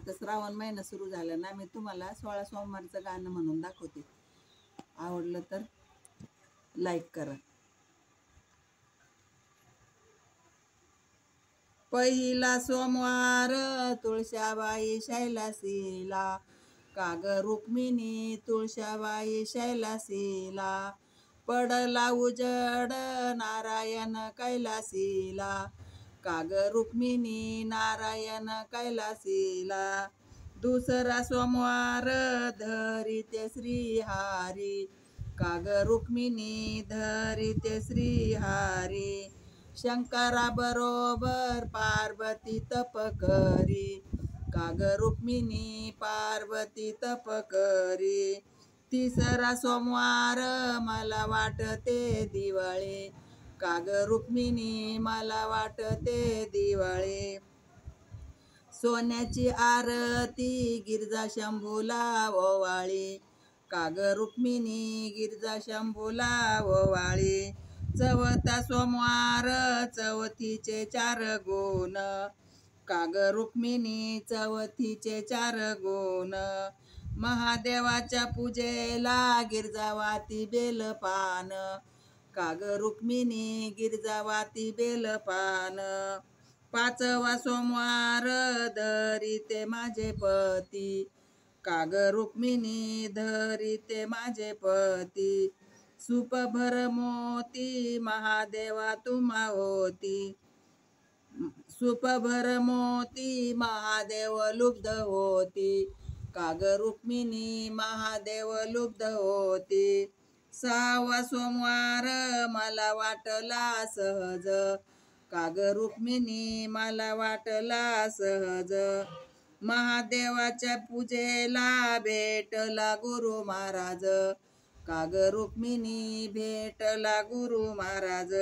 आता श्रावण महिना सुरू झाला ना, मी तुम्हाला 16 सोमवारचं गाणं म्हणून दाखवते. आवडलं तर लाईक करा. पहिला सोमवार तुळशाबाई शैलासीला, काग रुक्मिणी तुळशाबाई शैलासीला, पडला उजड नारायण कैलासीला, काग रुक्मिणी नारायण कैलासीला. दुसरा सोमवार धरिते श्रीहारी, काग रुक्मिणी धरिते श्रीहारी, शंकरा बरोबर पार्वती तप करी, काग रुक्मिणी पार्वती तप करी. तिसरा सोमवार मला वाटते दिवाळी, काग रुक्मिणी मला वाटते दिवाळी. सोन्याची आरती गिरजा शंभूला ओवाळी, काग रुक्मिणी गिरजा शंभूला ओवाळी. चौथा सोमवार चौथीचे 4 गुण, काग रुक्मिणी चौथीचे 4 गुण. महादेवाच्या पूजेला गिरजावाती बेलपान, काग रुक्मिणी गिरजावाती बेलपान. पाचवा सोमवार धरिते माझे पती, काग रुक्मिणी धरिते माझे पती. सूप भर मोती महादेवा तुम्हा होती, सूप भर मोती महादेव लुब्ध होती, काग रुक्मिणी महादेव लुब्ध होती. 6वा सोमवार मला वाटला सहज, काग रुक्मिणी मला वाटला सहज. महादेवाच्या पूजेला भेटला गुरु महाराज, काग रुक्मिणी भेटला गुरु महाराज.